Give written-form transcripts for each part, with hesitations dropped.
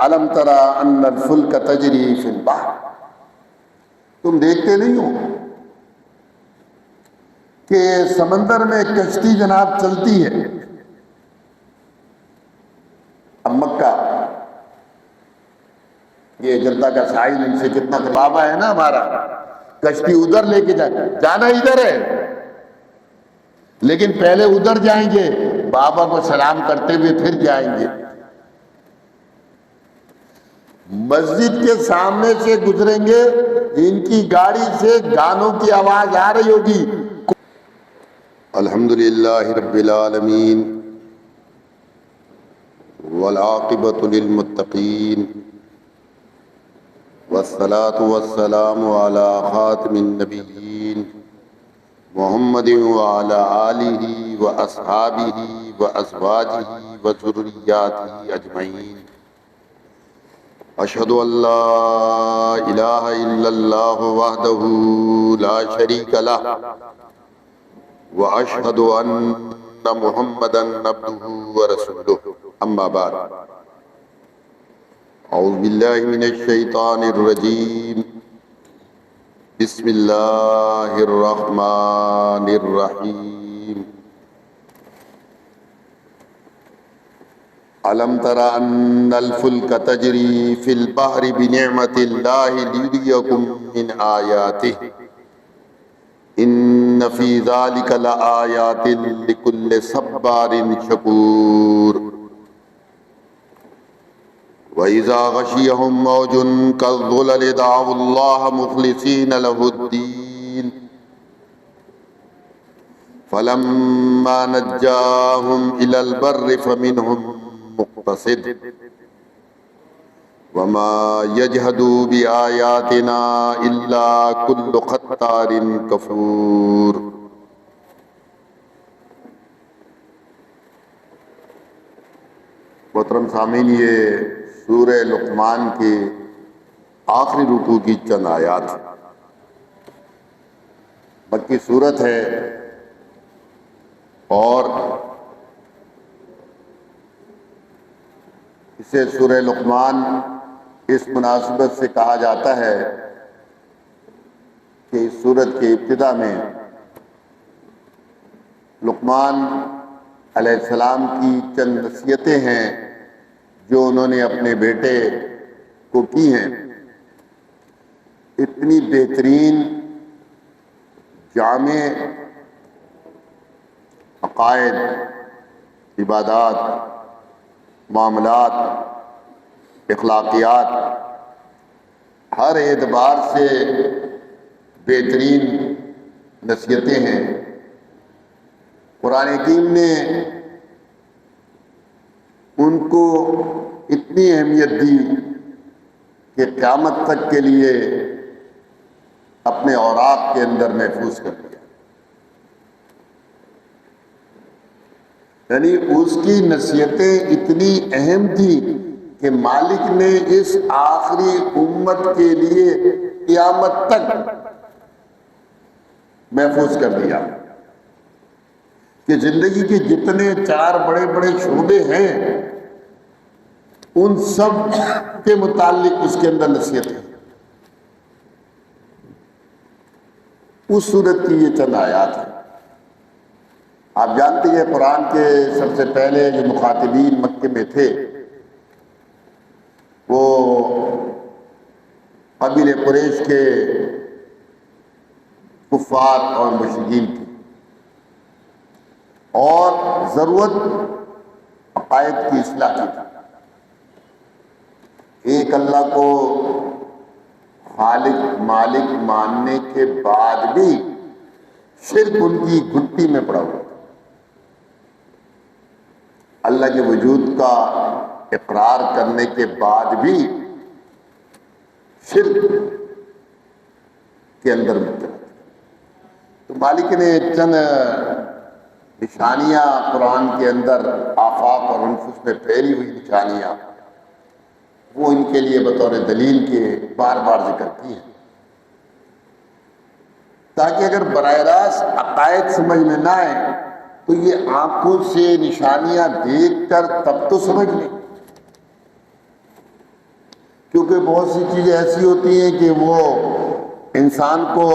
الم تری ان الفلک تجری فی البحر، تم دیکھتے نہیں ہو کہ سمندر میں کشتی جناب چلتی ہے۔ اب مکہ یہ جدہ کا ساحل ان سے کتنا بابا ہے نا ہمارا، کشتی ادھر لے کے جانا ادھر ہے، لیکن پہلے ادھر جائیں گے، بابا کو سلام کرتے ہوئے پھر جائیں گے۔ مسجد کے سامنے سے گزریں گے، ان کی گاڑی سے گانوں کی آواز آ رہی ہوگی۔ الحمدللہ رب العالمین والعاقبۃ للمتقین والصلاة والسلام علی خاتم النبیین محمد وعلی آلہ واصحابہ وازواجہ وذریاتہ اجمعین۔ اشہد ان لا الہ الا اللہ وحدہ لا شریک لہ واشہد ان محمدا عبدہ ورسولہ، اما بعد۔ اعوذ باللہ من الشیطان الرجیم، بسم اللہ الرحمن الرحیم۔ الم تری ان الفلک تجری فی البحر بنعمت اللہ لیریکم من آیاتہ ان فی ذلک لآیات لکل صبار شکور۔ وَإِذَا غَشِيَهُم مَّوْجٌ كَالظُّلَلِ دَعَوُا اللَّهَ مُخْلِصِينَ لَهُ الدِّينَ فَلَمَّا نَجَّاهُمْ إِلَى الْبَرِّ فَمِنْهُم مُّقْتَصِدٌ وَمَا يَجْحَدُ بِآيَاتِنَا إِلَّا كُلُّ خَتَّارٍ كَفُورٍ۔ محترم سامعین، یہ سورہ لقمان کے آخری رکوع کی چند آیات مکی سورت ہے، اور اسے سورہ لقمان اس مناسبت سے کہا جاتا ہے کہ اس سورت کے ابتدا میں لقمان علیہ السلام کی چند نصیحتیں ہیں جو انہوں نے اپنے بیٹے کو کی ہیں۔ اتنی بہترین جامع عقائد، عبادات، معاملات، اخلاقیات، ہر اعتبار سے بہترین نصیحتیں ہیں۔ قرآن حکیم نے ان کو اتنی اہمیت دی کہ قیامت تک کے لیے اپنے اوراق کے اندر محفوظ کر دیا۔ یعنی اس کی نصیحتیں اتنی اہم تھیں کہ مالک نے اس آخری امت کے لیے قیامت تک محفوظ کر دیا کہ زندگی کے جتنے چار بڑے بڑے شعبے ہیں ان سب کے متعلق اس کے اندر نصیحت ہے۔ اس صورت کی یہ چند آیات ہیں۔ آپ جانتے ہیں قرآن کے سب سے پہلے جو مخاطبین مکے میں تھے وہ قبیلہ قریش کے کفار اور مشرکین تھے، اور ضرورت عقائد کی اصلاح کی تھی۔ ایک اللہ کو خالق مالک ماننے کے بعد بھی شرک ان کی گھٹی میں پڑا ہوا تھا۔ اللہ کے وجود کا اقرار کرنے کے بعد بھی شرک کے اندر مبتلا تھا۔ تو مالک نے چند نشانیاں قرآن کے اندر آفاق اور انفس میں پھیلی ہوئی نشانیاں وہ ان کے لیے بطور دلیل کے بار بار ذکر کی ہیں، تاکہ اگر براہ راست عقائد سمجھ میں نہ آئے تو یہ آنکھوں سے نشانیاں دیکھ کر تب تو سمجھ لیں۔ کیونکہ بہت سی چیزیں ایسی ہوتی ہیں کہ وہ انسان کو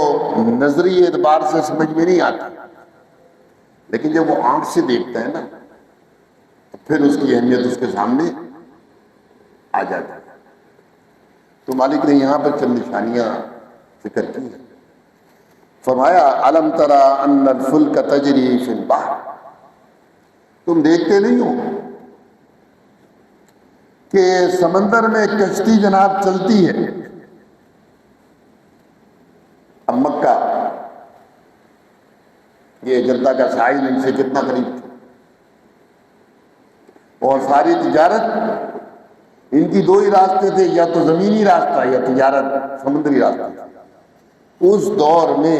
نظری اعتبار سے سمجھ میں نہیں آتی، لیکن جب وہ آنکھ سے دیکھتا ہے نا تو پھر اس کی اہمیت اس کے سامنے آ جاتی ہے۔ تو مالک نے یہاں پر چند نشانیاں ذکر کی ہیں۔ فرمایا الم تری ان الفلک تجری فی البحر، تم دیکھتے نہیں ہو کہ سمندر میں کشتی جناب چلتی ہے۔ اب مکہ یہ جدہ کا ساحل ان سے کتنا قریب تھا، اور ساری تجارت ان کی دو ہی راستے تھے، یا تو زمینی راستہ یا تجارت سمندری راستہ تھا۔ اس دور میں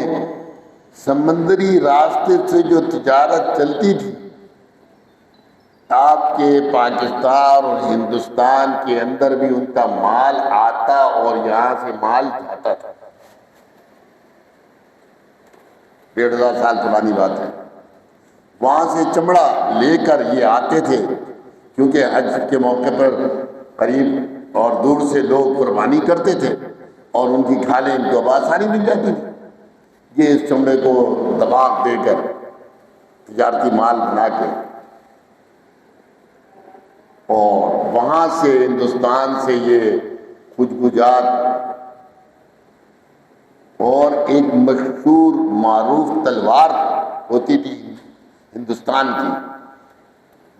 سمندری راستے سے جو تجارت چلتی تھی، آپ کے پاکستان اور ہندوستان کے اندر بھی ان کا مال آتا اور یہاں سے مال جاتا تھا۔ 1500 سال پرانی بات ہے۔ وہاں سے چمڑا لے کر یہ آتے تھے، کیونکہ حج کے موقع پر قریب اور دور سے لوگ قربانی کرتے تھے اور ان کی کھالیں ان کو اب آسانی مل جاتی تھی۔ یہ اس چمڑے کو دباغ دے کر تجارتی مال بنا کے اور وہاں سے ہندوستان سے یہ خوشبوجات اور ایک مشہور معروف تلوار ہوتی تھی ہندوستان کی،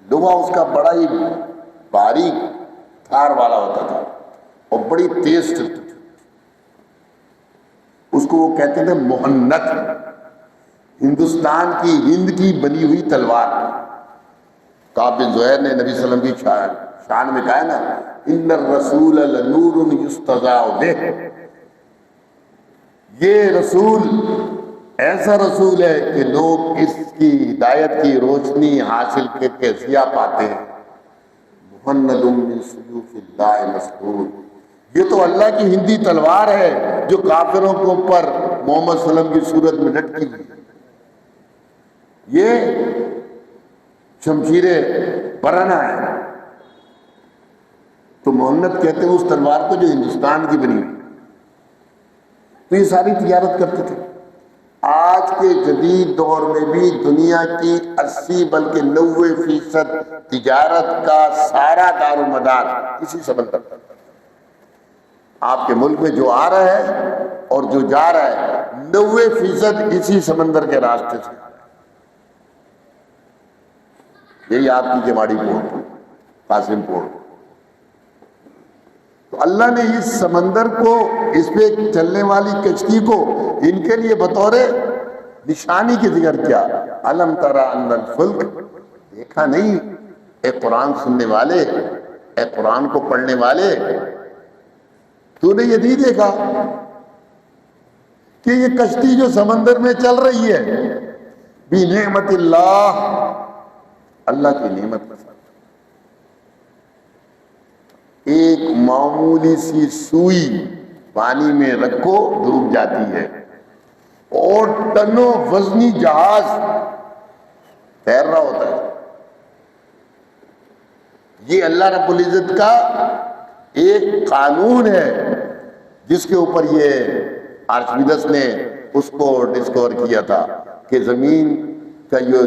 لوہا اس کا بڑا ہی باریک دھار والا ہوتا تھا اور بڑی تیز چلتی تھی، اس کو وہ کہتے تھے محنت، ہندوستان کی ہند کی بنی ہوئی تلوار۔ کعب بن زہیر نے نبی صلی اللہ علیہ وسلم کی شان میں کہا نا ان الرسول لنور یستضاء بہ، یہ رسول ایسا رسول ہے کہ لوگ اس کی ہدایت کی روشنی حاصل کر کے ضیاء پاتے ہیں۔ مہند من سیوف اللہ مسلول، یہ تو اللہ کی ہندی تلوار ہے جو کافروں کے اوپر محمد صلی اللہ علیہ وسلم کی صورت میں لٹکی ہوئی ہے۔ یہ شمشیر برہنہ ہے، تو محنت کہتے ہیں اس تلوار کو جو ہندوستان کی بنی ہوئی۔ تو یہ ساری تجارت کرتے تھے۔ آج کے جدید دور میں بھی دنیا کی 80 بلکہ 90% تجارت کا سارا دار و مدار اسی سمندر پر۔ آپ کے ملک میں جو آ رہا ہے اور جو جا رہا ہے 90% اسی سمندر کے راستے سے۔ یہی آپ کی کیواڑی پورٹ، قاسم پورٹ۔ تو اللہ نے اس سمندر کو، اس پہ چلنے والی کشتی کو ان کے لیے بطور نشانی کی ذکر کیا۔ الم تری ان الفلک، دیکھا نہیں اے قرآن سننے والے، اے قرآن کو پڑھنے والے، تو نے یہ نہیں دیکھا کہ یہ کشتی جو سمندر میں چل رہی ہے بنعمت اللہ، اللہ کی نعمت کے ساتھ، ایک معمولی سی سوئی پانی میں رکھو ڈوب جاتی ہے، اور ٹنوں وزنی جہاز تیر رہا ہوتا ہے۔ یہ اللہ رب العزت کا ایک قانون ہے جس کے اوپر یہ آرچمیڈس نے اس کو ڈسکور کیا تھا کہ زمین کا یہ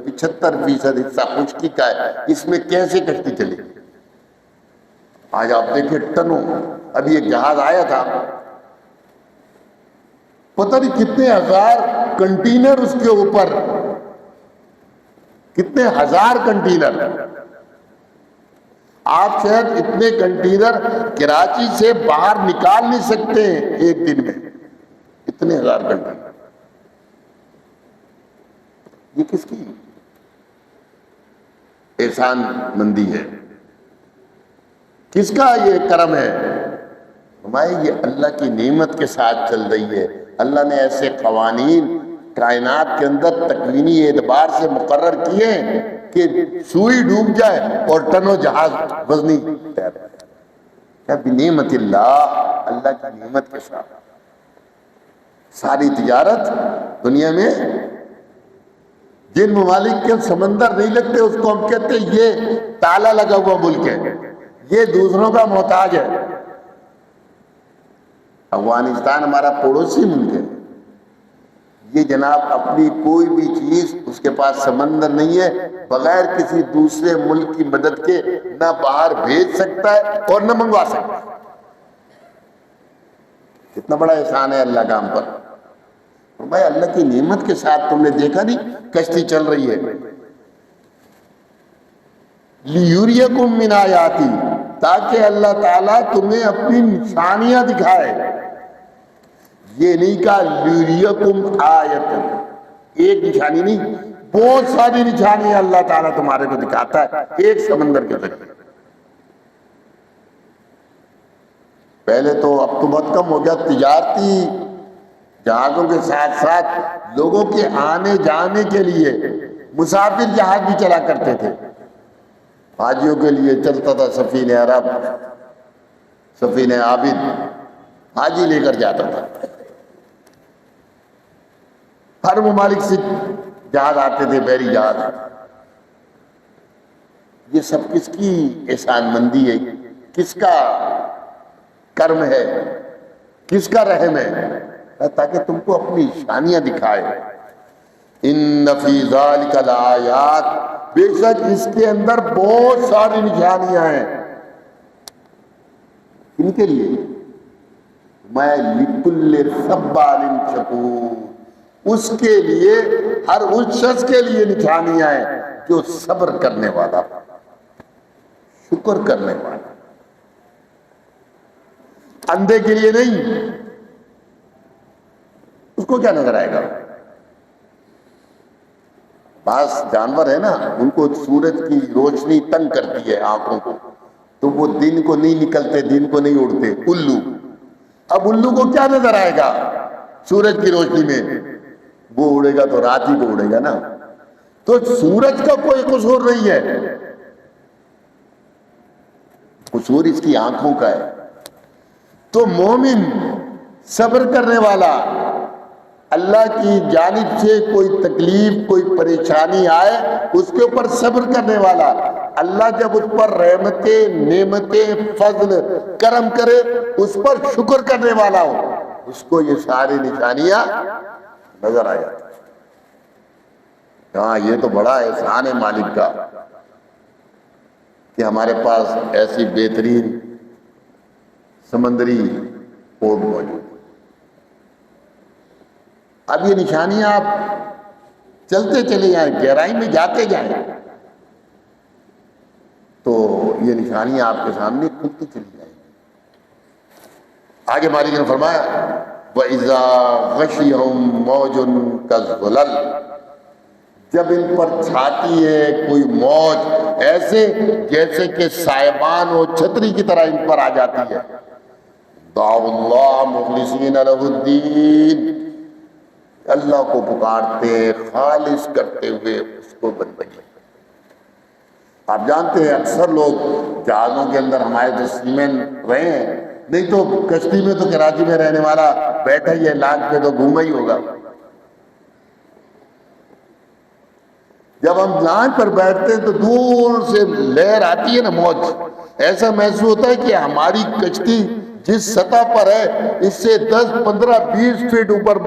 75% حصہ خشکی کا ہے، اس میں کیسے کشتی چلے گی۔ آج آپ دیکھیں ٹنوں، ابھی ایک جہاز آیا تھا، پتہ نہیں کتنے ہزار کنٹینر اس کے اوپر، کتنے ہزار کنٹینر۔ آپ شاید اتنے کنٹینر کراچی سے باہر نکال نہیں سکتے ایک دن میں، اتنے ہزار کنٹینر۔ یہ کس کی احسان مندی ہے، کس کا یہ کرم ہے؟ ہمارے یہ اللہ کی نعمت کے ساتھ چل رہی ہے۔ اللہ نے ایسے قوانین کائنات کے اندر تکوینی اعتبار سے مقرر کیے کہ سوئی ڈوب جائے اور ٹنوں جہاز وزنی تیر جائے۔ بنعمت اللہ، اللہ کی نعمت کے ساتھ ساری تجارت دنیا میں۔ جن ممالک کے سمندر نہیں لگتے اس کو ہم کہتے ہیں یہ تالا لگا ہوا ملک ہے، یہ دوسروں کا محتاج ہے۔ افغانستان ہمارا پڑوسی ملک ہے، یہ جناب اپنی کوئی بھی چیز، اس کے پاس سمندر نہیں ہے، بغیر کسی دوسرے ملک کی مدد کے نہ باہر بھیج سکتا ہے اور نہ منگوا سکتا ہے۔ کتنا بڑا احسان ہے اللہ کا ہم پر۔ بھائی اللہ کی نعمت کے ساتھ تم نے دیکھا نہیں کشتی چل رہی ہے، لِيُرِيَكُم مِّنْ آیَاتِهِ، تاکہ اللہ تعالیٰ تمہیں اپنی نشانیاں دکھائے۔ یہ نہیں کہا لِيُرِيَكُمْ آیَةً، ایک نشانی نہیں، بہت ساری نشانیاں اللہ تعالیٰ تمہارے کو دکھاتا ہے ایک سمندر کے ذریعے۔ پہلے تو اب تو بہت کم ہو گیا، تجارتی جہازوں کے ساتھ ساتھ لوگوں کے آنے جانے کے لیے مسافر جہاز بھی چلا کرتے تھے۔ حاجیوں کے لیے چلتا تھا سفینہ عرب، سفینہ عابد، حاجی لے کر جاتا تھا۔ ہر ممالک سے جہاز آتے تھے، بحری جہاز۔ یہ سب کس کی احسان مندی ہے، کس کا کرم ہے، کس کا رحم ہے، تاکہ تم کو اپنی نشانیاں دکھائے۔ ان فی ذالک لآیات، بے شک اس کے اندر بہت ساری نشانیاں ہیں۔ ان کے لیے میں لکل صبار شکور، اس کے لیے، ہر اس شخص کے لیے نشانیاں ہیں جو صبر کرنے والا، شکر کرنے والا۔ اندھے کے لیے نہیں، اس کو کیا نظر آئے گا؟ بعض جانور ہے نا، ان کو سورج کی روشنی تنگ کرتی ہے آنکھوں کو، تو وہ دن کو نہیں نکلتے، دن کو نہیں اڑتے۔ الو، اب الو کو کیا نظر آئے گا سورج کی روشنی میں؟ وہ اڑے گا تو رات ہی کو اڑے گا نا۔ تو سورج کا کوئی قصور نہیں ہے، قصور اس کی آنکھوں کا ہے۔ تو مومن صبر کرنے والا، اللہ کی جانب سے کوئی تکلیف، کوئی پریشانی آئے، اس کے اوپر صبر کرنے والا، اللہ جب اس پر رحمتیں، نعمتیں، فضل، کرم کرے، اس پر شکر کرنے والا ہو، اس کو یہ ساری نشانیاں نظر آ جاتی۔ ہاں، یہ تو بڑا احسان ہے مالک کا کہ ہمارے پاس ایسی بہترین سمندری پورٹ موجود۔ اب یہ نشانیاں آپ چلتے چلے جائیں، گہرائی میں جاتے جائیں تو یہ نشانیاں آپ کے سامنے کھلتی چلی جائیں گی۔ آگے مالک نے فرمایا وَإِذَا غَشِيَهُم مَوْجٌ كَالظُّلَلِ، جب ان پر چھاتی ہے کوئی موج، ایسے جیسے کہ سائبان و چھتری کی طرح ان پر آ جاتی ہے، دعوا اللہ مخلصین لہ الدین، اللہ کو پکارتے، خالص کرتے ہوئے اس کو بندگی۔ آپ جانتے ہیں اکثر لوگ جہازوں کے اندر ہمارے جو سیمن رہے ہیں، نہیں تو کشتی میں تو کراچی میں رہنے والا بیٹھا ہی ہے، لاکھ پہ تو گھوما ہی ہوگا۔ جب ہم لانچ پر بیٹھتے ہیں تو دور سے لہر آتی ہے نا، موج، ایسا محسوس ہوتا ہے کہ ہماری کشتی جس سطح پر ہے اس سے 10 15 20 فٹ اوپر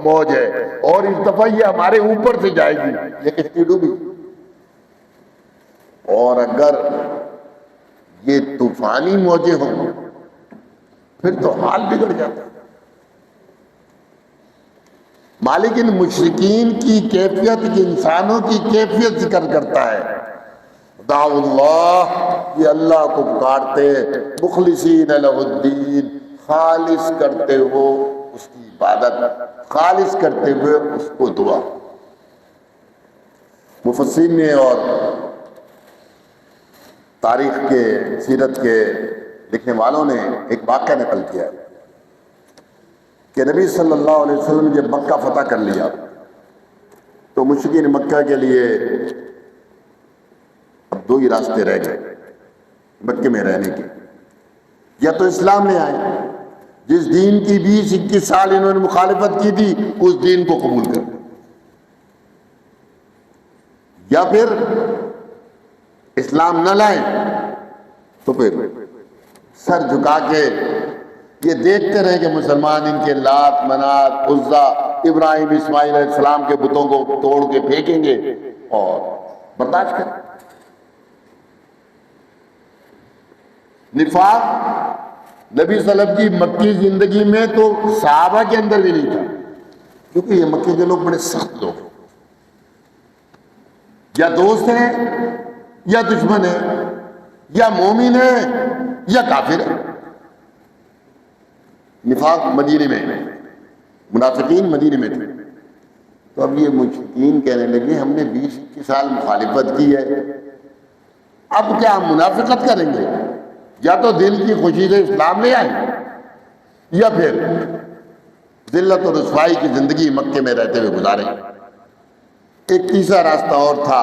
موج ہے، اور اس دفعہ یہ ہمارے اوپر سے جائے گی، یہ کشتی ڈوبی۔ اور اگر یہ طوفانی موجیں ہوں پھر تو حال بگڑ جاتا ہے۔ مالک ان مشرکین کی کیفیت، انسانوں کی کیفیت ذکر کرتا ہے۔ دعوا اللہ، یہ اللہ کو پکارتے، مخلصین لہ الدین، خالص کرتے ہوئے اس کی عبادت، خالص کرتے ہوئے اس کو دعا۔ مفسرین نے اور تاریخ کے، سیرت کے لکھنے والوں نے ایک واقعہ نقل کیا کہ نبی صلی اللہ علیہ وسلم نے جب مکہ فتح کر لیا تو مشرکین مکہ کے لیے اب 2 ہی راستے رہ گئے مکے میں رہنے کے، یا تو اسلام میں آئے، جس دین کی 20-21 سال انہوں نے مخالفت کی تھی اس دین کو قبول کر، یا پھر اسلام نہ لائیں تو پھر سر جھکا کے یہ دیکھتے رہے کہ مسلمان ان کے لات منات عزا ابراہیم اسماعیل علیہ السلام کے بتوں کو توڑ کے پھینکیں گے اور برداشت کریں. نفاق نبی صلی اللہ علیہ وسلم کی مکی زندگی میں تو صحابہ کے اندر بھی نہیں تھا، کیونکہ یہ مکے کے لوگ بڑے سخت لوگ ہیں، یا دوست ہیں یا دشمن ہیں، یا مومن ہیں یا کافر ہیں. نفاق مدینے میں، منافقین مدینے میں تھے. تو اب یہ مشرکین کہنے لگے ہم نے 20 سال مخالفت کی ہے، اب کیا ہم منافقت کریں گے؟ یا تو دل کی خوشی سے اسلام لے آئیں یا پھر ذلت و رسوائی کی زندگی مکے میں رہتے ہوئے گزاریں. ایک تیسرا راستہ اور تھا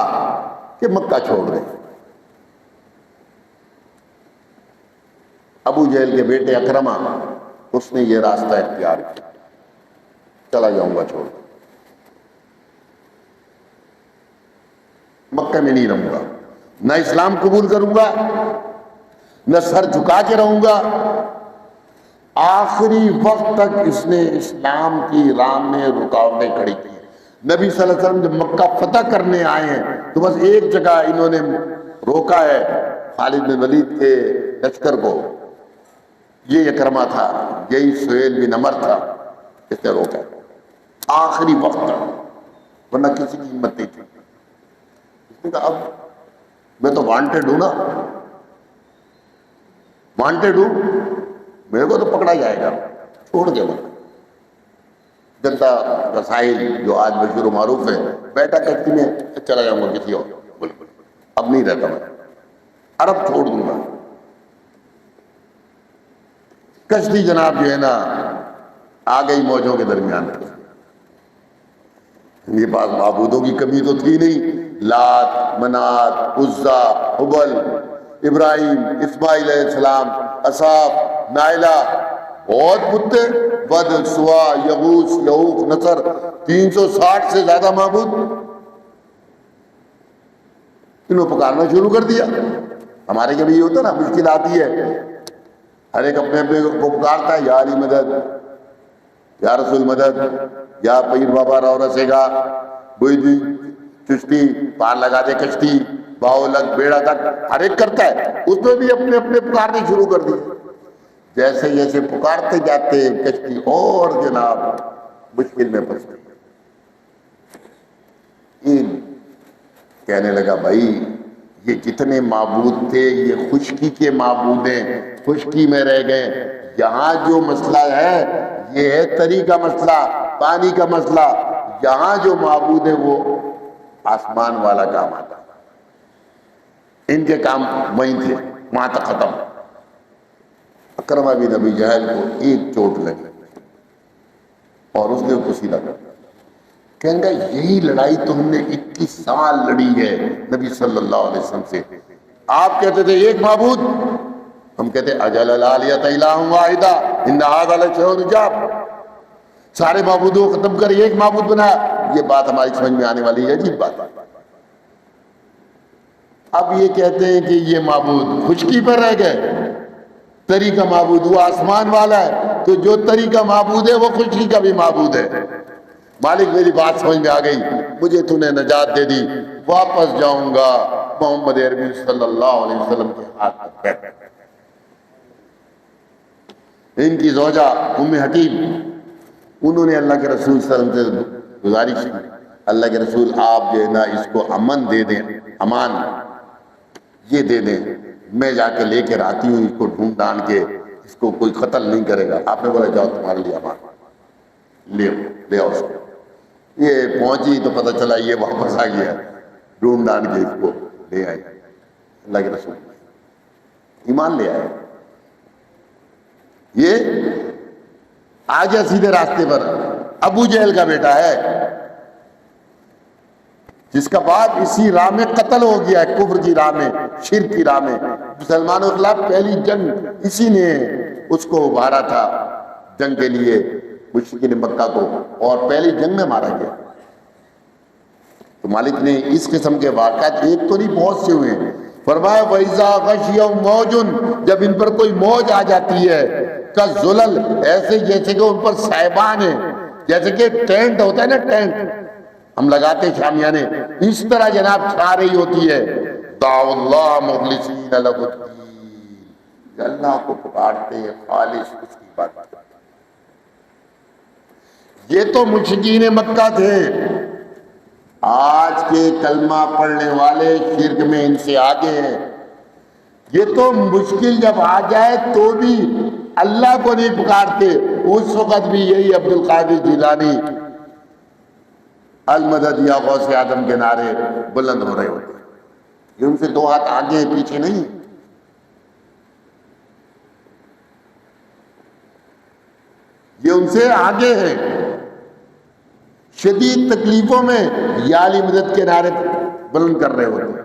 کہ مکہ چھوڑ دیں. ابو جہل کے بیٹے اکرمہ اس نے یہ راستہ اختیار کیا، چلا جاؤں گا چھوڑ، مکہ میں نہیں رہوں گا، نہ اسلام قبول کروں گا نہ سر جھکا کے رہوں گا. آخری وقت تک اس نے اسلام کی راہ میں رکاوٹیں کھڑی کی. نبی صلی اللہ علیہ وسلم جب مکہ فتح کرنے آئے ہیں تو بس ایک جگہ انہوں نے روکا ہے خالد بن ولید کے لشکر کو، یہ اکرمہ تھا، یہی سہیل بن عمر تھا، اس نے روکا آخری وقت تک، ورنہ کسی کی ہمت نہیں تھی. اس نے کہا اب میں تو وانٹیڈ ہوں نا، وانٹیڈ ہوں، میرے کو تو پکڑا جائے گا، چھوڑ دے. وہ جنتا رسائل جو آج مشہور و معروف ہے، بیٹا کشتی میں چلا جاؤں گا کسی اور ملک، اب نہیں رہتا میں، عرب چھوڑ دوں گا. کشتی جناب جو ہے نا آ گئی موجوں کے درمیان. ان کے پاس معبودوں کی کمی تو تھی نہیں، لات منات عزا حبل ابراہیم اسماعیل علیہ السلام اصحاب نائلہ، بہت بت تھے، بد سوا یغوث یعوق نصر، 360 سے زیادہ معبود. انہوں نے پکارنا شروع کر دیا. ہمارے کبھی یہ ہوتا نا مشکل آتی ہے، ہر ایک اپنے اپنے کو پکارتا ہے، یا علی مدد، یا رسول مدد، یا پیر بابا راؤ رسے گا، کوئی بھی چشتی پار لگا دے کشتی، باؤ لگ بیڑا تک، ہر ایک کرتا ہے. اس میں بھی اپنے اپنے پکارنے شروع کر دی. جیسے جیسے پکارتے جاتے کشتی اور جناب مشکل میں پھنس گئی. کہنے لگا بھائی یہ جتنے معبود تھے یہ خشکی کے معبود ہیں، خشکی میں رہ گئے. یہاں جو مسئلہ ہے یہ ہے تری کا مسئلہ، پانی کا مسئلہ. یہاں جو معبود ہے وہ آسمان والا کام آتا، ان کے کام وہیں تھے، وہاں تک ختم. اکرمہ بن ابی جہل کو ایک چوٹ لگی اور اس نے کو سیدھا کر دیا. کہیں گا یہی لڑائی تو ہم نے 21 سال لڑی ہے نبی صلی اللہ علیہ وسلم سے. آپ کہتے تھے ایک معبود، ہم کہتے اجل الالیۃ الہ واحدہ ان ھذا لشیء عجاب، سارے معبودوں کو ختم کر ایک معبود بنا. یہ بات ہماری سمجھ میں آنے والی ہے، عجیب بات. اب یہ کہتے ہیں کہ یہ معبود خشکی پر رہ گئے، تری کا معبود وہ آسمان والا ہے، تو جو تری کا معبود ہے وہ خشکی کا بھی معبود ہے. مالک میری بات سمجھ میں آ گئی، مجھے تو نے نجات دے دی، واپس جاؤں گا محمد عربی صلی اللہ علیہ وسلم کے ہاتھ تک. ان کی زوجہ ام حکیم، انہوں نے اللہ کے رسول صلی اللہ علیہ وسلم سے گزارش کی، اللہ کے رسول آپ جو ہے نا اس کو امن دے دیں، امان یہ دے دیں، میں جا کے لے کے آتی ہوں، اس کو ڈھونڈ ڈان کے اس کو کوئی قتل نہیں کرے گا. آپ نے بولا جاؤ تمہارے لیے امان، لے آؤ اس کو. یہ پہنچی تو پتہ چلا یہ واپس آ گیا، ڈھونڈ ڈان کے اس کو لے آئے. اللہ کے رسول ایمان لے آئے، یہ آ گیا سیدھے راستے پر. ابو جہل کا بیٹا ہے جس کا باپ اسی راہ میں قتل ہو گیا ہے، کفر کی راہ میں، شرک کی راہ میں. مسلمانوں کے خلاف پہلی جنگ اسی نے اس کو ابھارا تھا جنگ کے لیے، مشرکین مکہ کو، اور پہلی جنگ میں مارا گیا. تو مالک نے اس قسم کے واقعات ایک تو نہیں بہت سے ہوئے ہیں. فرمایا وَإِذَا غَشِيَهُم مَوْجٌ، جب ان پر کوئی موج آ جاتی ہے کا ذلل، ایسے جیسے کہ ان پر صاحبان ہیں، جیسے کہ ٹینٹ ہوتا ہے نا، ٹینٹ ہم لگاتے شامیانے، اس طرح جناب چھا رہی ہوتی ہے. دعوا اللہ مخلصین لہ الدین، اللہ کو پکارتے ہیں خالص اس کی بات. یہ تو مشرکین مکہ تھے. آج کے کلمہ پڑھنے والے شرک میں ان سے آگے ہیں. یہ تو مشکل جب آ جائے تو بھی اللہ کو نہیں پکارتے. اس وقت بھی یہی عبد القادر جیلانی المدد یا غوث اعظم کے نعرے بلند ہو رہے ہوتے ہیں. یہ ان سے دو ہاتھ آگے ہیں، پیچھے نہیں. یہ ان سے آگے ہیں. شدید تکلیفوں میں یا علی مدد کے نعرے بلند کر رہے ہوتے ہیں.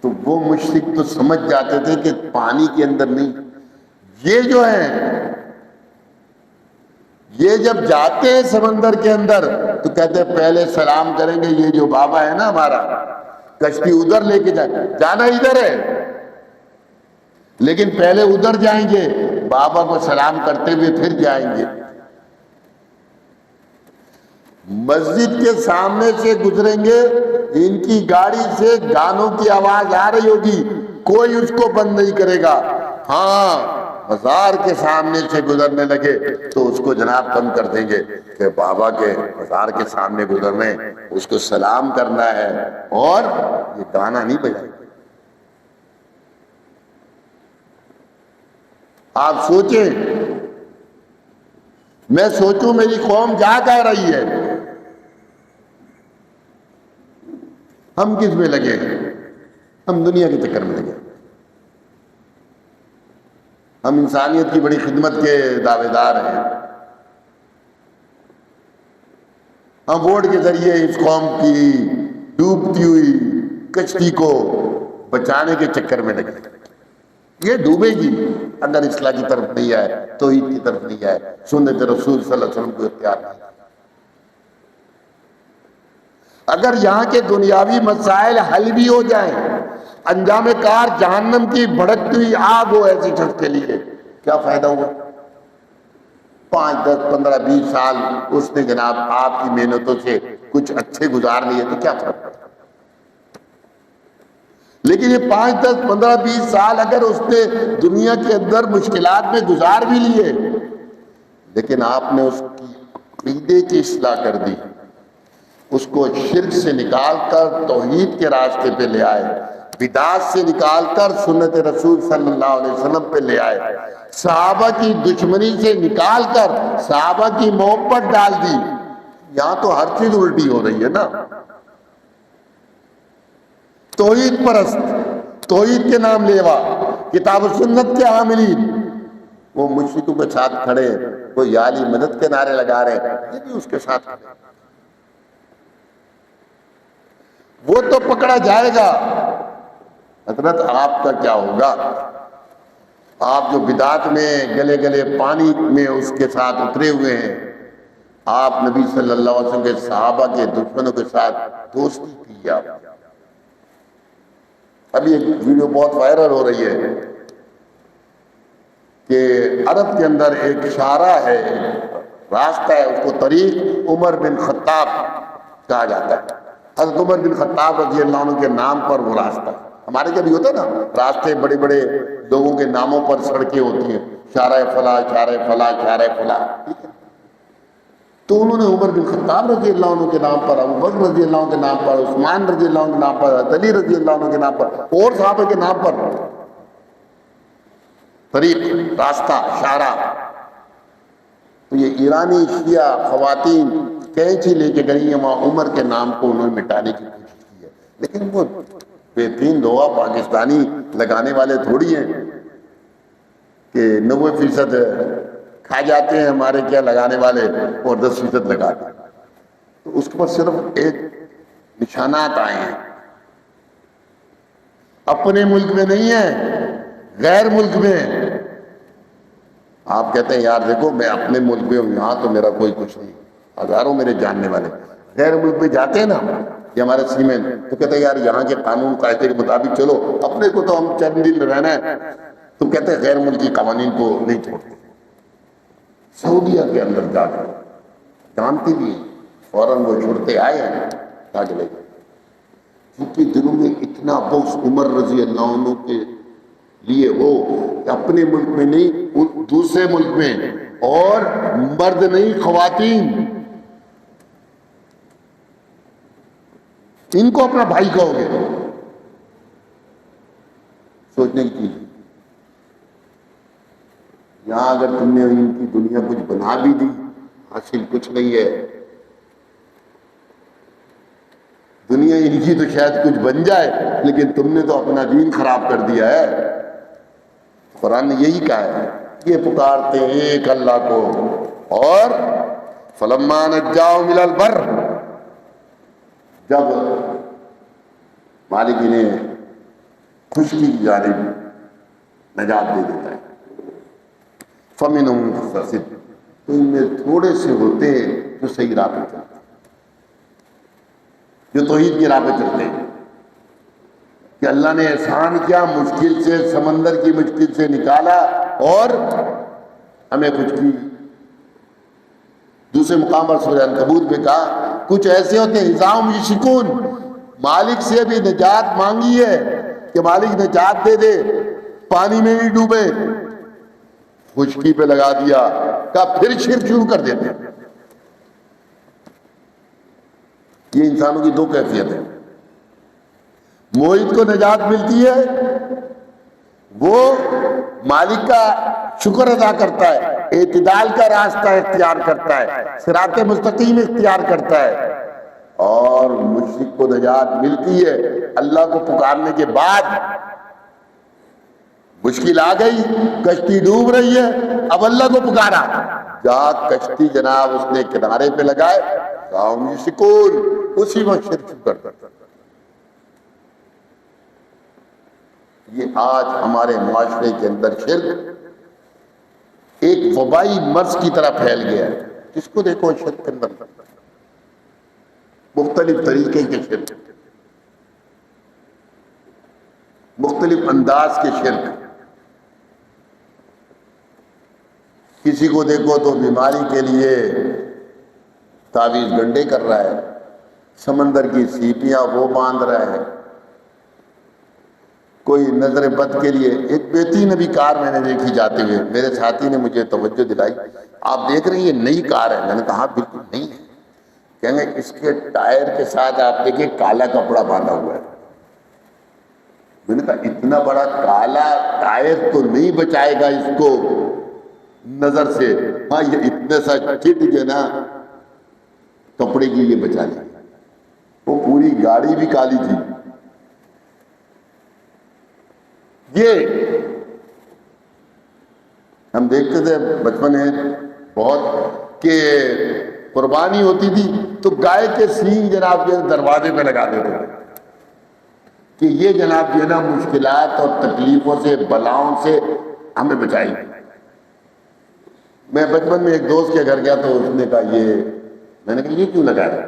تو وہ مشرک تو سمجھ جاتے تھے کہ پانی کے اندر نہیں. یہ جو ہے، یہ جب جاتے ہیں سمندر کے اندر تو کہتے ہیں پہلے سلام کریں گے. یہ جو بابا ہے نا ہمارا، کشتی ادھر لے کے جانا ادھر ہے، لیکن پہلے ادھر جائیں گے، بابا کو سلام کرتے ہوئے پھر جائیں گے. مسجد کے سامنے سے گزریں گے، ان کی گاڑی سے گانوں کی آواز آ رہی ہوگی، کوئی اس کو بند نہیں کرے گا. ہاں مزار کے سامنے سے گزرنے لگے تو اس کو جناب بند کر دیں گے کہ بابا کے مزار کے سامنے گزرنے، اس کو سلام کرنا ہے اور یہ گانا نہیں بجائے. آپ سوچیں، میں سوچوں میری قوم جا جا رہی ہے، ہم کس میں لگے؟ ہم دنیا کے چکر میں لگے. ہم انسانیت کی بڑی خدمت کے دعوے دار ہیں. ہم ووٹ کے ذریعے اس قوم کی ڈوبتی ہوئی کشتی کو بچانے کے چکر میں لگے. یہ ڈوبے گی اگر اصلاح کی طرف نہیں آئے، توحید کی طرف نہیں آئے، سنت رسول صلی اللہ علیہ وسلم کو اختیار نہیں. اگر یہاں کے دنیاوی مسائل حل بھی ہو جائیں، انجام کار جہنم کی بھڑکتی ہوئی آگ ہو ایسی شخص کے لیے، کیا فائدہ ہوا؟ 5 10 15 20 سال اس نے جناب آپ کی محنتوں سے کچھ اچھے گزار لیے تو کیا فرق پڑتا؟ لیکن یہ 5 10 15 20 سال اگر اس نے دنیا کے اندر مشکلات میں گزار بھی لیے، لیکن آپ نے اس کی عقیدے کی اصلاح کر دی، اس کو شرک سے نکال کر توحید کے راستے پہ لے آئے، بدعات سے نکال کر سنت رسول صلی اللہ علیہ وسلم پہ لے آئے، صحابہ کی دشمنی سے نکال کر صحابہ کی محبت ڈال دی. یہاں تو ہر چیز الٹی ہو رہی ہے نا. توحید پرست، توحید کے نام لیوا، کتاب و سنت کے عاملین، وہ مشرکوں کے ساتھ کھڑے، وہ یا علی مدد کے نعرے لگا رہے ہیں، یہ بھی اس کے ساتھ کھڑے. وہ تو پکڑا جائے گا. حضرت آپ کا کیا ہوگا؟ آپ جو بدعات میں گلے گلے پانی میں اس کے ساتھ اترے ہوئے ہیں، آپ نبی صلی اللہ علیہ وسلم کے صحابہ کے دشمنوں کے ساتھ دوستی کی. آپ ابھی ایک ویڈیو بہت وائرل ہو رہی ہے کہ عرب کے اندر ایک شارع ہے، راستہ ہے، اس کو طریق عمر بن خطاب کہا جاتا ہے. حضرت عمر بن خطاب رضی اللہ عنہ کے نام پر وہ راستہ ہے. ہمارے کیا بھی ہوتا ہے نا، راستے بڑے بڑے لوگوں کے ناموں پر سڑکیں ہوتی ہیں، شارع فلاں، شارع فلاں، شارع فلاں. تو انہوں نے عمر بن خطاب رضی اللہ عنہ کے نام پر، ابو بکر رضی اللہ عنہ کے نام پر، عثمان رضی اللہ عنہ کے نام پر، علی رضی اللہ عنہ کے نام پر اور صحابہ کے نام پر طریق، راستہ، شارع. تو یہ ایرانی شیعہ خواتین کینچی لے کے گئی ہیں، وہاں عمر کے نام کو انہوں نے مٹانے کی کوشش کی ہے. لیکن وہ بہترین دعا پاکستانی لگانے والے تھوڑی ہیں کہ 90% کھا جاتے ہیں ہمارے کیا لگانے والے اور 10% لگاتے ہیں. تو اس کے پاس صرف ایک نشانات آئے ہیں، اپنے ملک میں نہیں ہے، غیر ملک میں. آپ کہتے ہیں یار دیکھو میں اپنے ملک میں ہوں، یہاں تو میرا کوئی کچھ نہیں، ہزاروں میرے جاننے والے. غیر ملک میں جاتے ہیں نا یہ ہمارے سیمین تو کہتے ہیں یار یہاں کے قانون قاعدے کے مطابق چلو، اپنے کو تو ہم چند دن رہنا ہے، تو کہتے ہیں غیر ملکی قوانین کو نہیں چھوڑتے۔ سعودیہ کے اندر جا کر جانتی بھی فوراً وہ چھوڑتے آئے ہیں تاکہ لے گئے، کیونکہ دلوں میں اتنا بغض عمر رضی اللہ عنہ کے لیے ہو کہ اپنے ملک میں نہیں دوسرے ملک میں، اور مرد نہیں خواتین، ان کو اپنا بھائی کہو گے، سوچنے کی چیز۔ یہاں اگر تم نے ان کی دنیا کچھ بنا بھی دی، حاصل کچھ نہیں ہے، دنیا ان کی تو شاید کچھ بن جائے، لیکن تم نے تو اپنا دین خراب کر دیا ہے۔ قرآن نے یہی کہا ہے، یہ پکارتے ایک اللہ کو، اور فلما نجاهم الى البر، جب مالک انہیں خشکی کی جانب نجات دے دیتا ہے، فمنهم مقتصد، تو ان میں تھوڑے سے ہوتے جو صحیح راہ پہ چلتے، جو توحید کی راہ پہ چلتے ہیں، کہ اللہ نے احسان کیا، مشکل سے سمندر کی مشکل سے نکالا اور ہمیں کچھ کی۔ دوسرے مقام پر سورہ عنکبوت میں کہا کچھ ایسے ہوتے ہیں اذا یشکون، مالک سے بھی نجات مانگی ہے کہ مالک نجات دے دے، پانی میں نہیں ڈوبے، خشکی پہ لگا دیا، کہا پھر شرک شروع کر دیتے ہیں۔ یہ انسانوں کی دو کیفیت ہے، موحد کو نجات ملتی ہے، وہ مالک کا شکر ادا کرتا ہے، اعتدال کا راستہ اختیار کرتا ہے، صراط مستقیم اختیار کرتا ہے، اور مشرک کو نجات ملتی ہے اللہ کو پکارنے کے بعد۔ مشکل آ گئی، کشتی ڈوب رہی ہے، اب اللہ کو پکارا، جا کشتی جناب اس نے کنارے پہ لگائے، قوم یشکون، اسی وقت شرک کرتا۔ یہ آج ہمارے معاشرے کے اندر شرک ایک وبائی مرض کی طرح پھیل گیا ہے، جس کو دیکھو شرک کے اندر مختلف طریقے کے شرک، مختلف انداز کے شرک۔ کسی کو دیکھو تو بیماری کے لیے تعویذ گنڈے کر رہا ہے، سمندر کی سیپیاں وہ باندھ رہا ہے، کوئی نظر بد کے لیے۔ ایک بیٹی نبی کار میں نے دیکھی جاتے ہوئے، میرے ساتھی نے مجھے توجہ دلائی، آپ دیکھ رہے ہیں یہ نئی کار ہے؟ میں نے کہا بالکل نہیں ہے، کہیں گے اس کے ٹائر کے ساتھ آپ دیکھیں کالا کپڑا باندھا ہوا ہے۔ میں نے کہا اتنا بڑا کالا ٹائر تو نہیں بچائے گا اس کو نظر سے، ہاں یہ اتنے سا چٹ جو نا کپڑے کی یہ بچا لیا۔ وہ پوری گاڑی بھی کالی تھی۔ یہ ہم دیکھتے تھے بچپن میں بہت کہ قربانی ہوتی تھی تو گائے کے سینگ جناب کے دروازے پہ لگا دیتے تھے کہ یہ جناب جو ہے نا مشکلات اور تکلیفوں سے بلاؤں سے ہمیں بچائی۔ میں بچپن میں ایک دوست کے گھر گیا تو اس نے کہا یہ، میں نے کہا یہ کیوں لگایا؟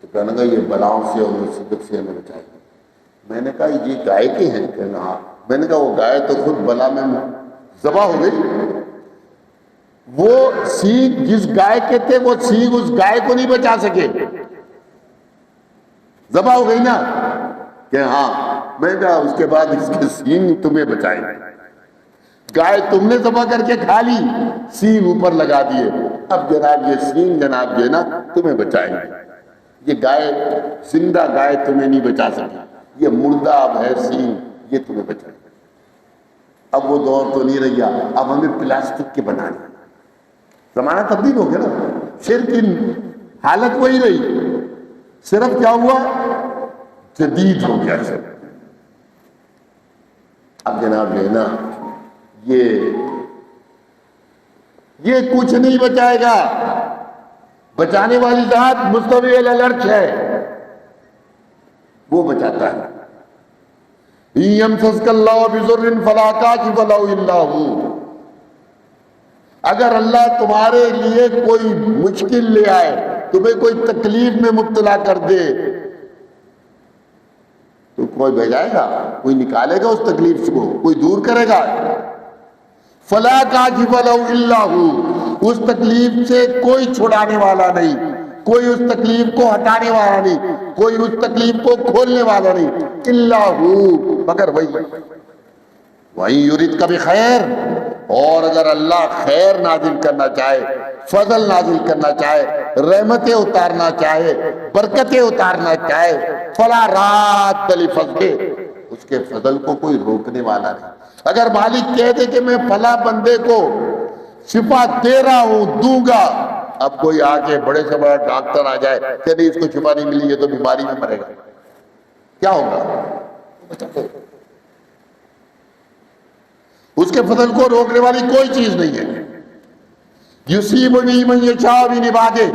تو کہنے لگا یہ بلاؤں سے اور مصیبت سے ہمیں بچائے۔ میں نے کہا یہ گائے کے ہیں؟ کہنا ہاں۔ میں نے کہا وہ گائے تو خود بلا میں ذبح ہو گئی، وہ سینگ جس گائے کے تھے وہ سینگ اس گائے کو نہیں بچا سکے، ذبح ہو گئی نا، کہ ہاں۔ میں نے کہا اس کے بعد اس کے سینگ تمہیں بچائے، گائے تم نے ذبح کر کے کھا لی، سینگ اوپر لگا دیے، اب جناب یہ سینگ جناب جو ہے نا تمہیں بچائے گا۔ یہ گائے زندہ گائے تمہیں نہیں بچا سکی، یہ مردہ اب ہے سینگ، یہ تمہیں بچائے گا۔ اب وہ دور تو نہیں رہا، اب ہمیں پلاسٹک کے بنانے، زمانہ تبدیل ہو گیا نا، شرک کی حالت وہی رہی، صرف کیا ہوا جدید ہو گیا شرک۔ اب جناب جو ہے نا یہ کچھ نہیں بچائے گا، بچانے والی ذات مستوی علی العرش ہے، وہ بچاتا ہے۔ یمسسک اللہ بضر فلا کاشف له الا هو، اگر اللہ تمہارے لیے کوئی مشکل لے آئے تمہیں کوئی تکلیف میں مبتلا کر دے تو کوئی بھیجائے گا؟ کوئی نکالے گا اس تکلیف کو؟ کوئی دور کرے گا؟ فلا کاشف لہ الا ہو، اس تکلیف سے کوئی چھڑانے والا نہیں، کوئی اس تکلیف کو ہٹانے والا نہیں، کوئی اس تکلیف کو کھولنے والا نہیں، الا ہو، مگر وہی۔ وَإِن يُرِدْكَ بِخَيْرٍ، اور اگر اللہ خیر نازل کرنا چاہے، فضل نازل کرنا چاہے، رحمتیں اتارنا چاہے، برکتیں اتارنا چاہے، فَلَا رَادَّ لِفَضْلِهِ، اس کے فضل کو کوئی روکنے والا نہیں۔ اگر مالک کہہ دے کہ میں فلاں بندے کو شفا دے رہا ہوں، دوں گا، اب کوئی آ کے بڑے سے بڑا ڈاکٹر آ جائے کہ نہیں اس کو شفا نہیں ملی ہے تو بیماری میں مرے گا، کیا ہوگا؟ اس کے فضل کو روکنے والی کوئی چیز نہیں ہے۔ یصیب بہ من یشاء من عبادہ،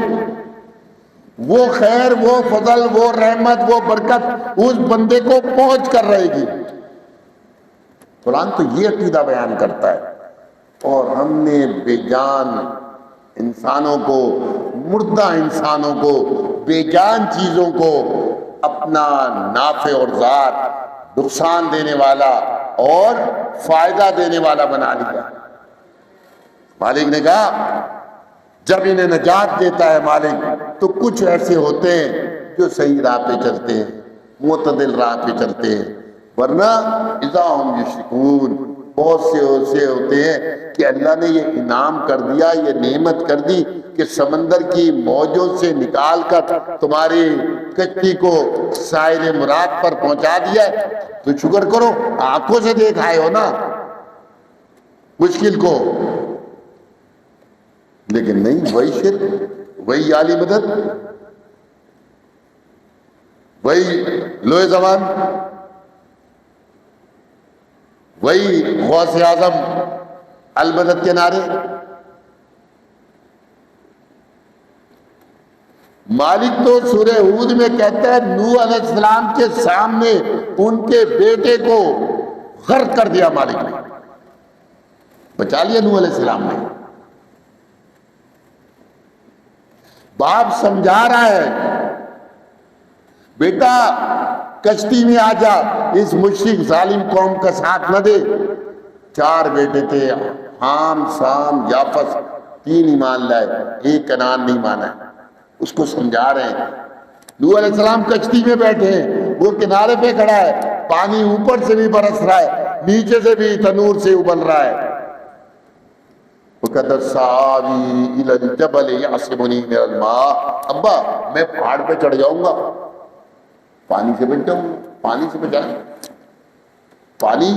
وہ خیر، وہ فضل، وہ رحمت، وہ برکت اس بندے کو پہنچ کر رہے گی۔ قرآن تو یہ عقیدہ بیان کرتا ہے، اور ہم نے بے جان انسانوں کو، مردہ انسانوں کو، بے جان چیزوں کو اپنا نافع اور ذات، نقصان دینے والا اور فائدہ دینے والا بنا لیا۔ مالک نے کہا جب انہیں نجات دیتا ہے مالک تو کچھ ایسے ہوتے ہیں جو صحیح راہ پہ چلتے ہیں، معتدل راہ پہ چلتے ہیں، ورنہ اذا ہم یشرکون، بہت سے ایسے ہوتے ہیں کہ اللہ نے یہ انعام کر دیا، یہ نعمت کر دی کہ سمندر کی موجوں سے نکال کر تمہاری کشتی کو ساحل مراد پر پہنچا دیا ہے، تو شکر کرو، آنکھوں سے دیکھ آئے ہو نا مشکل کو۔ لیکن نہیں، وہی شرک، وہی عالی مدد، وہی لوح زمان، وہی غوث اعظم المدد کے نعرے۔ مالک تو سورہ ہود میں کہتا ہے نوح علیہ السلام کے سامنے ان کے بیٹے کو غرق کر دیا، مالک نے بچا لیا نوح علیہ السلام نے۔ باپ سمجھا رہا ہے بیٹا کشتی میں آ جا، اس مشرک ظالم قوم کا ساتھ نہ دے۔ 4 بیٹے تھے، حام، سام، یافس، 3 ایمان لائے، 1 کنعان نہیں مانا۔ اس کو سمجھا رہے ہیں۔ نوح علیہ السلام کشتی میں بیٹھے ہیں، وہ کنارے پہ کھڑا ہے، پانی اوپر سے بھی برس رہا ہے، نیچے سے بھی تنور سے ابل رہا ہے۔ وَقَدْ سَآوِي إِلَى الْجَبَلِ يَعْصِمُنِي مِنَ الْمَاءِ، ابا میں پہاڑ پہ چڑھ جاؤں گا، پانی سے بچ جاؤں گا۔ پانی سے بچانا، پانی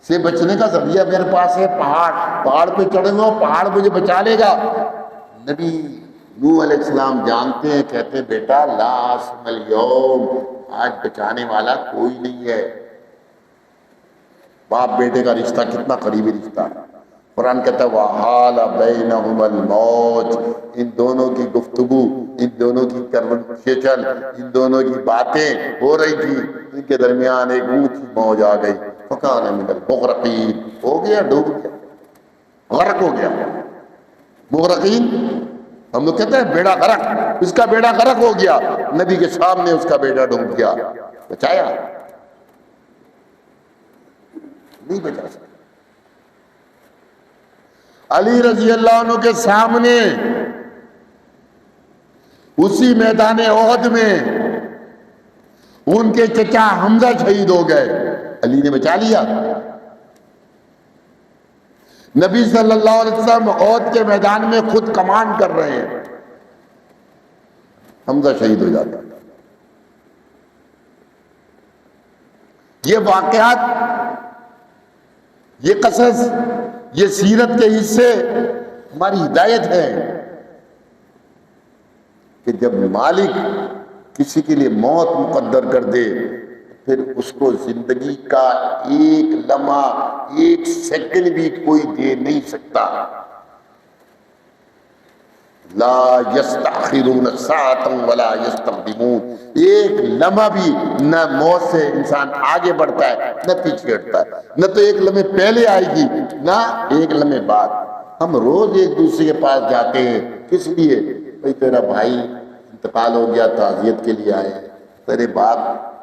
سے بچنے کا ذریعہ میرے پاس ہے پہاڑ، پہاڑ پہ چڑھوں گا، پہاڑ مجھے بچا لے گا۔ نبی نوح علیہ السلام جانتے ہیں، کہتے ہیں بیٹا لا عاصم اليوم، آج بچانے والا کوئی نہیں ہے۔ باپ بیٹے کا رشتہ کتنا قریبی رشتہ ہے۔ قرآن کہتا ہے وَحَالَ بَيْنَهُمَا الْمَوْجُ، ان دونوں کی گفتگو، ان دونوں کی چل، ان دونوں کی باتیں ہو رہی تھی، ان کے درمیان ایک اونچی موج آ گئی، فَكَانَ مِنَ الْمُغْرَقِينَ، ہو گیا، ڈوب گیا، غرق ہو گیا۔ مغرقین ہم لوگ کہتے ہیں بیڑا غرق، اس کا بیڑا غرق ہو گیا، نبی کے سامنے اس کا بیڑا ڈوب گیا، بچایا نہیں بچا سکتا۔ علی رضی اللہ عنہ کے سامنے اسی میدان احد میں ان کے چچا حمزہ شہید ہو گئے، علی نے بچا لیا۔ نبی صلی اللہ علیہ وسلم احد کے میدان میں خود کمان کر رہے ہیں، حمزہ شہید ہو جاتا۔ یہ واقعات، یہ قصص، یہ سیرت کے حصے ہماری ہدایت ہے کہ جب مالک کسی کے لیے موت مقدر کر دے پھر اس کو زندگی کا ایک لمحہ، 1 سیکنڈ بھی کوئی دے نہیں سکتا۔ لا یستأخرون ساعة ولا یستقدمون، ایک لمحہ بھی نہ موت سے انسان آگے بڑھتا ہے نہ پیچھے ہٹتا ہے، نہ تو ایک لمحے پہلے آئے گی نہ ایک لمحے بعد۔ ہم روز ایک دوسرے کے پاس جاتے ہیں، کس لیے؟ بھائی تیرا بھائی انتقال ہو گیا، تعزیت کے لیے آئے ہیں، تیرے باپ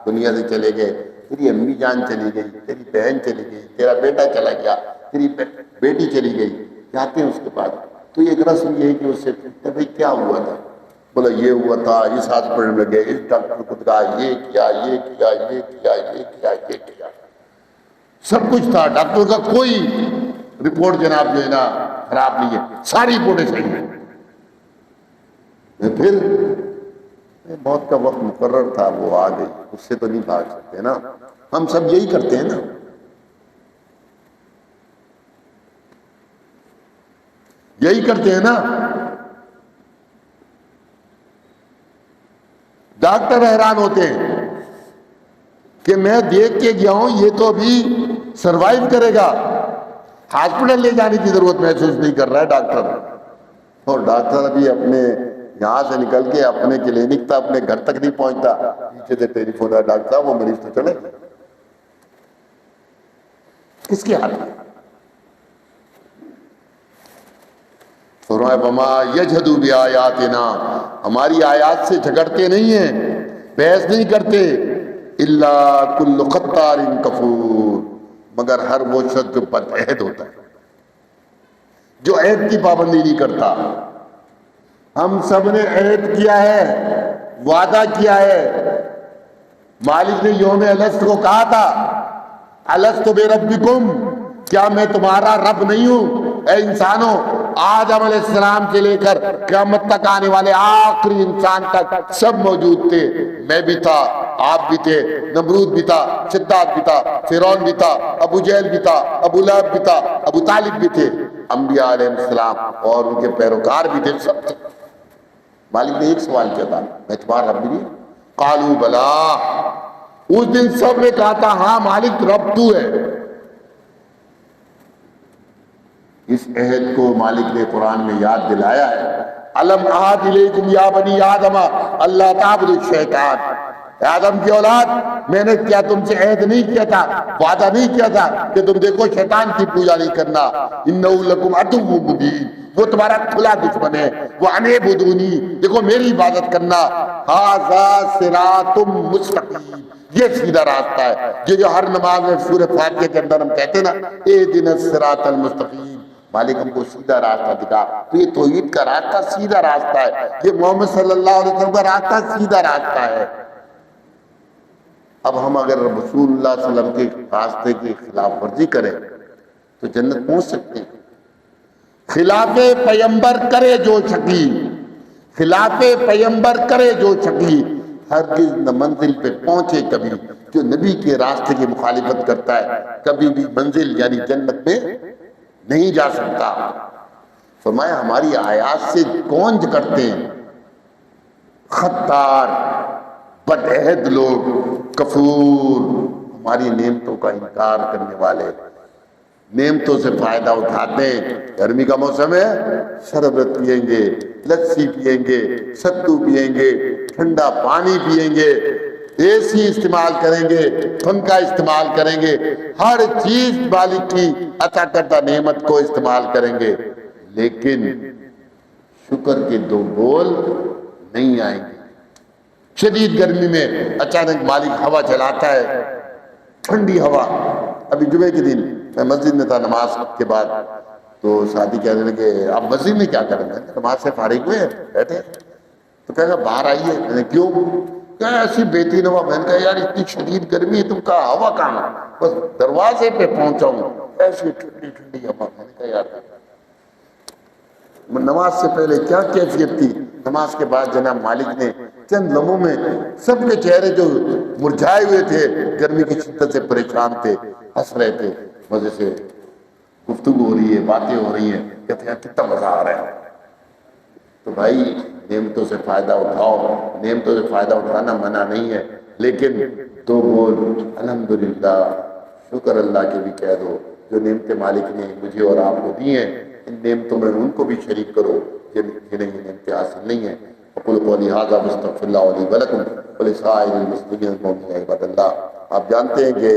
دنیا سے چلے گئے، تیری امی جان چلی گئی، تیری بہن چلی گئی، تیرا بیٹا چلا گیا، تیری بیٹی چلی گئی، جاتے ہیں اس کے بعد تو ایک رسم یہ ہے کہ اس سے پوچھتے بھائی کیا ہوا تھا، بولا یہ ہوا تھا، اس ہاسپٹل میں گئے، اس ڈاکٹر کو دکھایا، یہ کیا یہ کیا یہ کیا یہ کیا یہ کیا، سب کچھ تھا، ڈاکٹر کا کوئی رپورٹ جناب جو ہے نا خراب نہیں ہے، ساری رپورٹیں صحیح ہیں۔ پھر موت کا وقت مقرر تھا، وہ آ گئی، اس سے تو نہیں بھاگ سکتے نا، ہم سب یہی کرتے ہیں نا، یہی کرتے ہیں نا۔ ڈاکٹر حیران ہوتے ہیں کہ میں دیکھ کے گیا ہوں یہ تو ابھی سروائیو کرے گا، ہاسپٹل لے جانے کی ضرورت محسوس نہیں کر رہا ہے ڈاکٹر، اور ڈاکٹر ابھی اپنے یہاں سے نکل کے اپنے کلینک تک اپنے گھر تک نہیں پہنچتا، پیچھے سے ٹیلی فون ہے، ڈاکٹر صاحب وہ مریض تو چلے گا، کس کے ہاتھ میں؟ فرمایا وما یجحدوا بآیاتنا، ہماری آیات سے جھگڑتے نہیں ہیں، بحث نہیں کرتے، الا کل ختار کفور، مگر ہر وہ شخص جو بد عہد ہوتا ہے، جو عہد کی پابندی نہیں کرتا۔ ہم سب نے عہد کیا ہے، وعدہ کیا ہے، مالک نے یوم الست کو کہا تھا الست بربکم، کیا میں تمہارا رب نہیں ہوں؟ اے انسانوں، آدم علیہ السلام سے لے کر قیامت تک آنے والے آخری انسان تک سب موجود تھے، میں بھی تھا، آپ بھی تھے، نمرود بھی تھا، شداد بھی تھا، فرعون بھی تھا، ابو جہل بھی تھا، ابو لہب بھی تھا، ابو طالب بھی تھے، انبیاء علیہ السلام اور ان کے پیروکار بھی تھے، سب تھے۔ مالک نے ایک سوال کیا تھا میں تمہارا رب نہیں؟ قالوا بلا، اس دن سب نے کہا تھا ہاں مالک رب تو ہے۔ اس عہد کو مالک نے قرآن میں یاد دلایا ہے، الم اعہد الیکم یا بنی آدم اللہ تعبدوا الشیطان، اے آدم کی اولاد، میں نے کیا تم سے عہد نہیں کیا تھا، وعدہ نہیں کیا تھا کہ تم دیکھو شیطان کی پوجا نہیں کرنا، انہ لکم عدو مبین، وہ تمہارا کھلا دشمن ہے، وہ انعبدونی، دیکھو میری عبادت کرنا، ھذا صراط مستقیم، یہ سیدھا راستہ ہے، یہ جو ہر نماز میں سورہ فاتحہ کے اندر ہم کہتے ہیں نا اہدنا الصراط المستقیم، مالک ہم کو سیدھا راستہ دکھا، تو یہ توحید کا راستہ سیدھا راستہ ہے، یہ محمد صلی اللہ علیہ وسلم کا راستہ سیدھا راستہ ہے۔ اب ہم اگر رسول اللہ صلی اللہ علیہ وسلم کے راستے کی خلاف ورزی کریں تو جنت پہنچ سکتے ہیں؟ خلاف پیمبر کرے جو شقی، خلاف پیمبر کرے جو شقی، ہرگز نہ منزل پہ پہنچے کبھی، جو نبی کے راستے کی مخالفت کرتا ہے کبھی بھی منزل یعنی جنت میں نہیں جا سکتا۔ فرمایا ہماری آیات سے کون جھگڑتے ہیں؟ خطار، بد عہد لوگ، کفور، ہماری نعمتوں کا انکار کرنے والے، نعمتوں سے فائدہ اٹھاتے ہیں۔ گرمی کا موسم ہے، شربت پیئیں گے، لسی پیئیں گے، ستو پیئیں گے، ٹھنڈا پانی پیئیں گے، اے سی استعمال کریں گے، پنکھا استعمال کریں گے، ہر چیز مالک کی عطا کردہ نعمت کو استعمال کریں گے، لیکن شکر کے دو بول نہیں آئیں گے۔ شدید گرمی میں اچانک مالک ہوا چلاتا ہے، ٹھنڈی ہوا۔ ابھی جمعے کے دن میں مسجد میں تھا نماز کے بعد، تو ساتھی کہنے لگے آپ مسجد میں کیا کریں گے؟ نماز سے فارغ ہوئے بیٹھے، تو کہا بہار آئیے۔ میں نے کیوں؟ کہ ایسی بہترین ہوا۔ میں نے کہا یار اتنی شدید گرمی ہے، تم کہا ہوا کہاں؟ بس دروازے پہ پہنچا ہوں، ایسی ٹھنڈی ٹھنڈی ہوا۔ میں نے کہا یار نماز سے پہلے کیا کیفیت تھی، نماز کے بعد جناب مالک نے چند لمحوں میں سب کے چہرے جو مرجھائے ہوئے تھے، گرمی کی شدت سے پریشان تھے، ہنس رہے تھے، مزے سے گفتگو ہو رہی ہے، باتیں ہو رہی ہیں، کہتے ہیں کتنا مزہ آ رہا ہے۔ تو بھائی نعمتوں سے فائدہ اٹھاؤ، نعمتوں سے فائدہ اٹھانا منع نہیں ہے، لیکن دو بول الحمدللہ، شکر اللہ کے بھی کہہ دو، جو نعمتیں مالک نے مجھے اور آپ کو دی ہیں، ان نعمتوں میں ان کو بھی شریک کرو جنہیں یہ نعمتیں حاصل نہیں ہیں۔ اقول قولی ھذا واستغفر اللہ لی ولکم ولسائر المسلمین المؤمنین عباد اللہ۔ آپ جانتے ہیں کہ